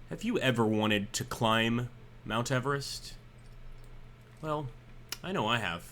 Have you ever wanted to climb Mount Everest? Well, I know I have.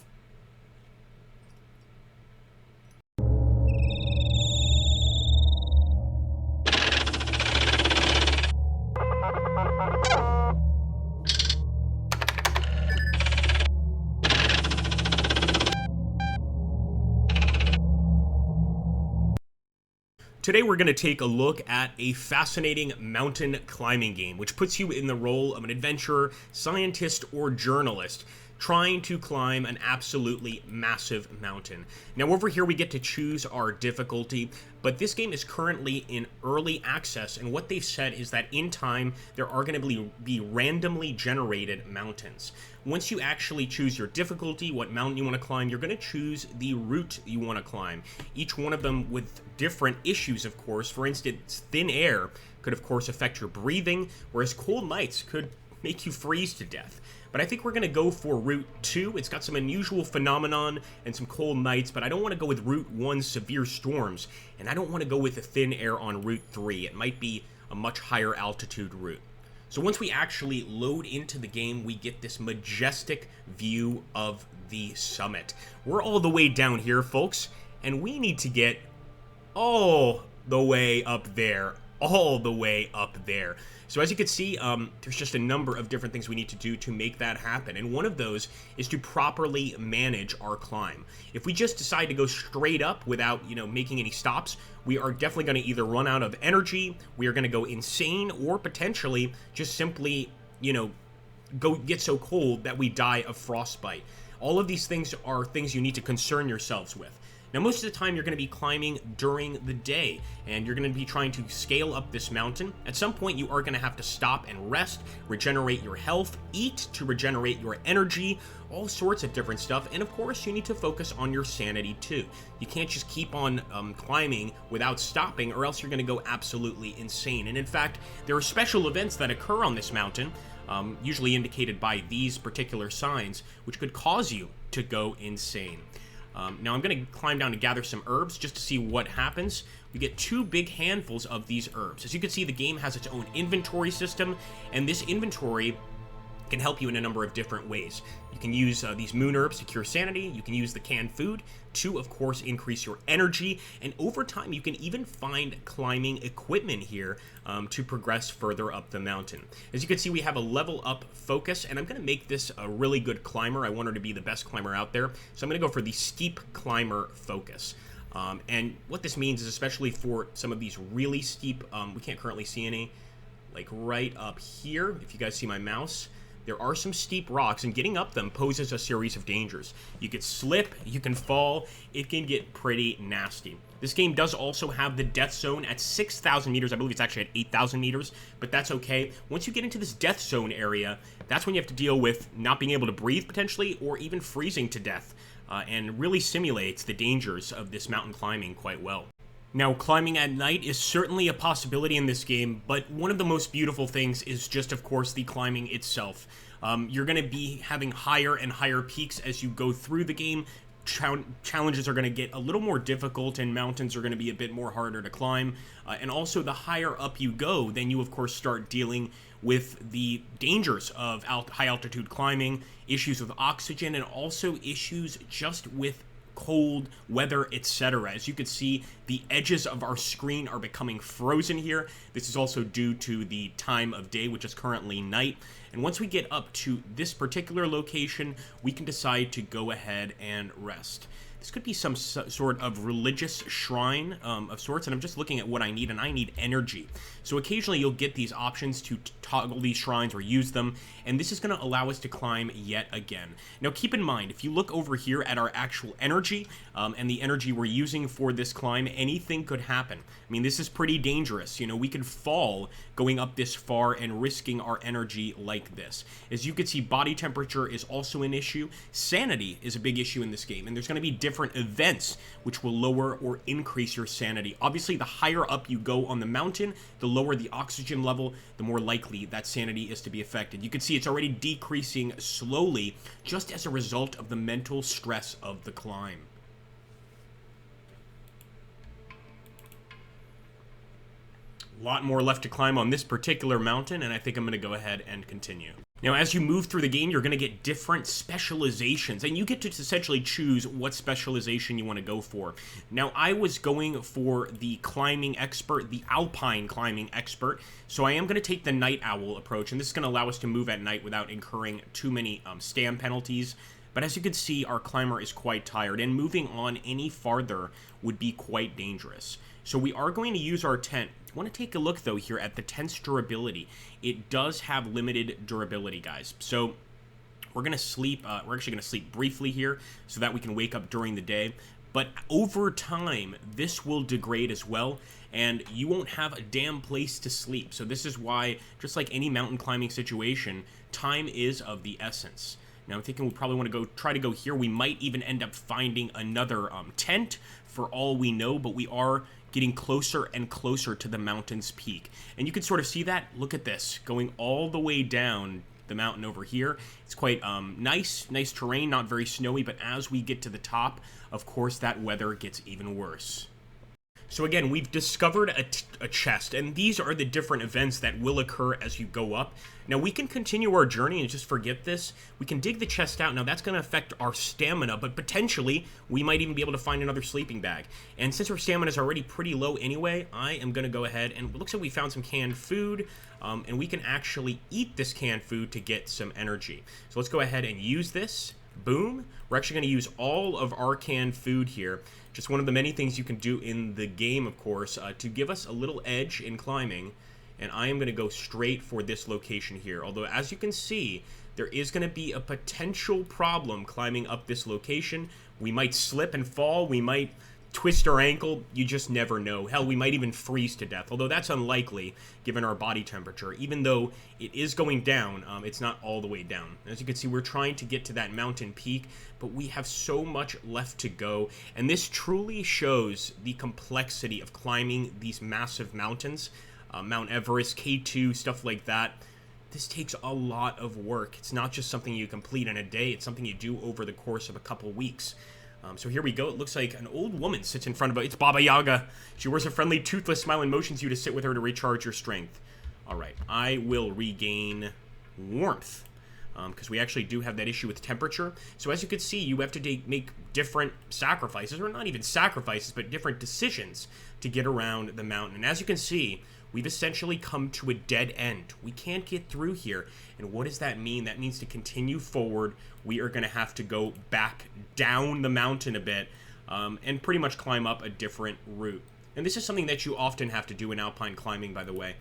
Today we're going to take a look at a fascinating mountain climbing game, which puts you in the role of an adventurer, scientist, or journalist trying to climb an absolutely massive mountain. Now over here we get to choose our difficulty, but this game is currently in early access, and what they've said is that in time there are going to be randomly generated mountains. Once you actually choose your difficulty, what mountain you want to climb, you're going to choose the route you want to climb. Each one of them with different issues, of course. For instance, thin air could, of course, affect your breathing, whereas cold nights could make you freeze to death. But I think we're going to go for Route 2. It's got some unusual phenomenon and some cold nights, but I don't want to go with Route 1, severe storms, and I don't want to go with the thin air on Route 3. It might be a much higher altitude route. So once we actually load into the game, we get this majestic view of the summit. We're all the way down here, folks, and we need to get all the way up there. All the way up there. So as you can see, there's just a number of different things we need to do to make that happen. And one of those is to properly manage our climb. If we just decide to go straight up without, making any stops, we are definitely going to either run out of energy, we are going to go insane, or potentially just simply, go get so cold that we die of frostbite. All of these things are things you need to concern yourselves with. Now, most of the time, you're going to be climbing during the day, and you're going to be trying to scale up this mountain. At some point, you are going to have to stop and rest, regenerate your health, eat to regenerate your energy, all sorts of different stuff, and of course, you need to focus on your sanity, too. You can't just keep on climbing without stopping, or else you're going to go absolutely insane. And in fact, there are special events that occur on this mountain, usually indicated by these particular signs, which could cause you to go insane. Now I'm going to climb down to gather some herbs just to see what happens. We get 2 big handfuls of these herbs. As you can see, the game has its own inventory system, and this inventory can help you in a number of different ways. You can use these moon herbs to cure sanity. You can use the canned food to, of course, increase your energy. And over time, you can even find climbing equipment here to progress further up the mountain. As you can see, we have a level up focus, and I'm going to make this a really good climber. I want her to be the best climber out there. So I'm going to go for the steep climber focus. And what this means is, especially for some of these really steep, we can't currently see any, like right up here, if you guys see my mouse, there are some steep rocks, and getting up them poses a series of dangers. You could slip, you can fall, it can get pretty nasty. This game does also have the death zone at 6,000 meters. I believe it's actually at 8,000 meters, but that's okay. Once you get into this death zone area, that's when you have to deal with not being able to breathe potentially, or even freezing to death, and really simulates the dangers of this mountain climbing quite well. Now, climbing at night is certainly a possibility in this game, but one of the most beautiful things is just, of course, the climbing itself. You're going to be having higher and higher peaks as you go through the game. Challenges are going to get a little more difficult, and mountains are going to be a bit more harder to climb. And also, the higher up you go, then you, of course, start dealing with the dangers of high altitude climbing, issues with oxygen, and also issues just with cold weather, etc. As you can see, the edges of our screen are becoming frozen here. This is also due to the time of day, which is currently night. And once we get up to this particular location, we can decide to go ahead and rest. This could be some sort of religious shrine of sorts, and I'm just looking at what I need, and I need energy. So occasionally you'll get these options to toggle these shrines or use them, and this is going to allow us to climb yet again. Now keep in mind, if you look over here at our actual energy, and the energy we're using for this climb, anything could happen. I mean, this is pretty dangerous. We could fall going up this far and risking our energy like this. As you can see, body temperature is also an issue. Sanity is a big issue in this game, and there's going to be different events which will lower or increase your sanity. Obviously, the higher up you go on the mountain, the lower the oxygen level, the more likely that sanity is to be affected. You can see it's already decreasing slowly just as a result of the mental stress of the climb. A lot more left to climb on this particular mountain, and I think I'm going to go ahead and continue. Now, as you move through the game, you're going to get different specializations, and you get to essentially choose what specialization you want to go for. Now, I was going for the climbing expert, the alpine climbing expert, so I am going to take the night owl approach, and this is going to allow us to move at night without incurring too many stam penalties. But as you can see, our climber is quite tired, and moving on any farther would be quite dangerous. So we are going to use our tent. I want to take a look, though, here at the tent's durability. It does have limited durability, guys. So we're going to sleep. We're actually going to sleep briefly here so that we can wake up during the day. But over time, this will degrade as well, and you won't have a damn place to sleep. So this is why, just like any mountain climbing situation, time is of the essence. Now, I'm thinking we probably want to try to go here. We might even end up finding another tent for all we know, but we are getting closer and closer to the mountain's peak. And you can sort of see that. Look at this, going all the way down the mountain over here. It's quite nice terrain, not very snowy, but as we get to the top, of course, that weather gets even worse. So again, we've discovered a chest, and these are the different events that will occur as you go up. Now, we can continue our journey and just forget this. We can dig the chest out. Now, that's going to affect our stamina, but potentially, we might even be able to find another sleeping bag. And since our stamina is already pretty low anyway, I am going to go ahead, and it looks like we found some canned food, and we can actually eat this canned food to get some energy. So let's go ahead and use this. Boom. We're actually going to use all of our canned food here. Just one of the many things you can do in the game, of course, to give us a little edge in climbing. And I am going to go straight for this location here. Although, as you can see, there is going to be a potential problem climbing up this location. We might slip and fall. We might twist our ankle. You just never know. Hell, we might even freeze to death. Although that's unlikely, given our body temperature. Even though it is going down, it's not all the way down. As you can see, we're trying to get to that mountain peak, but we have so much left to go. And this truly shows the complexity of climbing these massive mountains. Mount Everest, K2, stuff like that. This takes a lot of work. It's not just something you complete in a day. It's something you do over the course of a couple weeks. So here we go. It looks like an old woman sits in front of it's Baba Yaga. She wears a friendly, toothless smile and motions you to sit with her to recharge your strength. All right, I will regain warmth because we actually do have that issue with temperature. So as you can see, you have to make different sacrifices, or not even sacrifices, but different decisions to get around the mountain. And as you can see, we've essentially come to a dead end. We can't get through here. And what does that mean? That means to continue forward, we are going to have to go back down the mountain a bit and pretty much climb up a different route. And this is something that you often have to do in alpine climbing, by the way.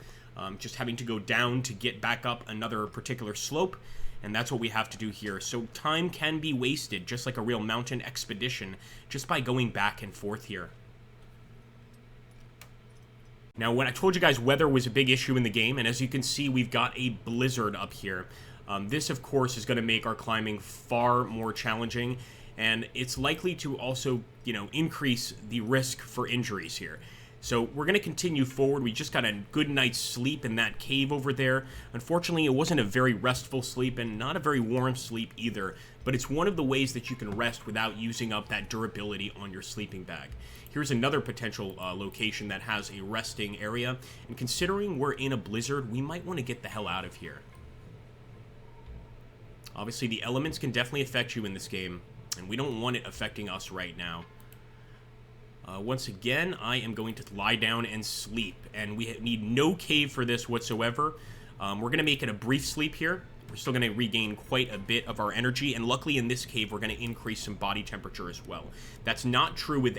Just having to go down to get back up another particular slope. And that's what we have to do here. So time can be wasted, just like a real mountain expedition, just by going back and forth here. Now, when I told you guys weather was a big issue in the game, and as you can see, we've got a blizzard up here. This, of course, is going to make our climbing far more challenging, and it's likely to also, increase the risk for injuries here. So we're going to continue forward. We just got a good night's sleep in that cave over there. Unfortunately, it wasn't a very restful sleep and not a very warm sleep either, but it's one of the ways that you can rest without using up that durability on your sleeping bag. Here's another potential location that has a resting area, and considering we're in a blizzard, we might want to get the hell out of here. Obviously, the elements can definitely affect you in this game, and we don't want it affecting us right now. Once again, I am going to lie down and sleep, and we need no cave for this whatsoever. We're going to make it a brief sleep here. We're still going to regain quite a bit of our energy, and luckily in this cave, we're going to increase some body temperature as well. That's not true with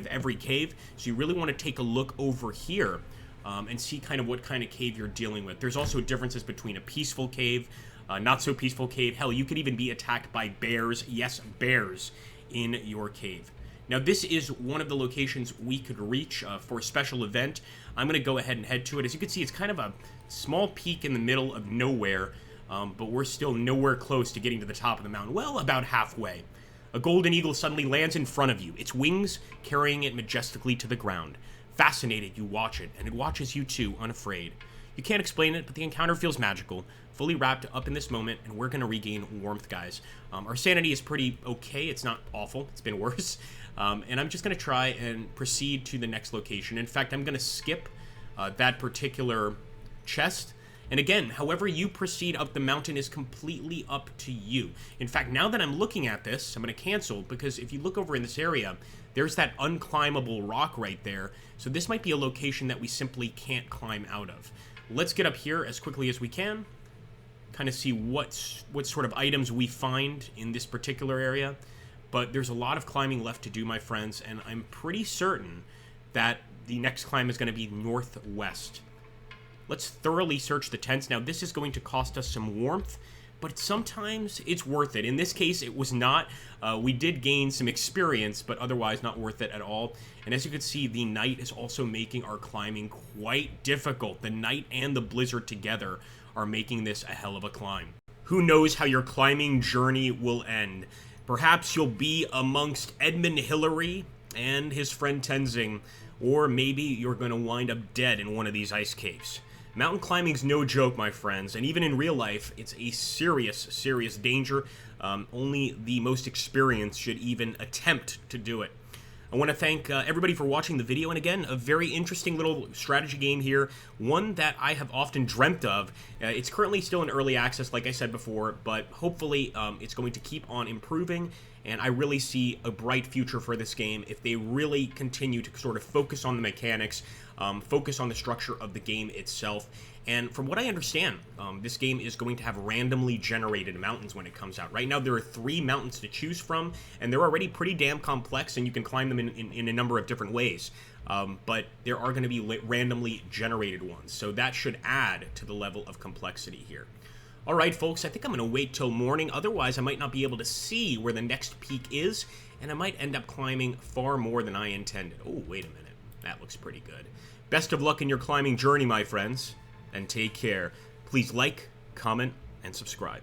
every cave, so you really want to take a look over here and see kind of what kind of cave you're dealing with. There's also differences between a peaceful cave, not so peaceful cave. Hell, you could even be attacked by bears. Yes, bears in your cave. Now, this is one of the locations we could reach for a special event. I'm going to go ahead and head to it. As you can see, it's kind of a small peak in the middle of nowhere, but we're still nowhere close to getting to the top of the mountain. Well, about halfway. A golden eagle suddenly lands in front of you, its wings carrying it majestically to the ground. Fascinated, you watch it, and it watches you too, unafraid. You can't explain it, but the encounter feels magical, fully wrapped up in this moment, and we're going to regain warmth, guys. Our sanity is pretty okay. It's not awful. It's been worse. And I'm just going to try and proceed to the next location. In fact, I'm going to skip that particular chest. And again, however you proceed up the mountain is completely up to you. In fact, now that I'm looking at this, I'm going to cancel, because if you look over in this area, there's that unclimbable rock right there. So this might be a location that we simply can't climb out of. Let's get up here as quickly as we can, kind of see what sort of items we find in this particular area. But there's a lot of climbing left to do, my friends, and I'm pretty certain that the next climb is going to be northwest. Let's thoroughly search the tents. Now, this is going to cost us some warmth, but sometimes it's worth it. In this case, it was not. We did gain some experience, but otherwise not worth it at all. And as you can see, the night is also making our climbing quite difficult. The night and the blizzard together are making this a hell of a climb. Who knows how your climbing journey will end? Perhaps you'll be amongst Edmund Hillary and his friend Tenzing, or maybe you're going to wind up dead in one of these ice caves. Mountain climbing's no joke, my friends, and even in real life, it's a serious, serious danger. Only the most experienced should even attempt to do it. I want to thank everybody for watching the video, and again, a very interesting little strategy game here, one that I have often dreamt of. It's currently still in early access, like I said before, but hopefully it's going to keep on improving, and I really see a bright future for this game if they really continue to sort of focus on the mechanics, focus on the structure of the game itself. And from what I understand, this game is going to have randomly generated mountains when it comes out. Right now, there are 3 mountains to choose from, and they're already pretty damn complex, and you can climb them in a number of different ways. But there are going to be randomly generated ones, so that should add to the level of complexity here. All right, folks, I think I'm going to wait till morning. Otherwise, I might not be able to see where the next peak is, and I might end up climbing far more than I intended. Oh, wait a minute. That looks pretty good. Best of luck in your climbing journey, my friends, and take care. Please like, comment, and subscribe.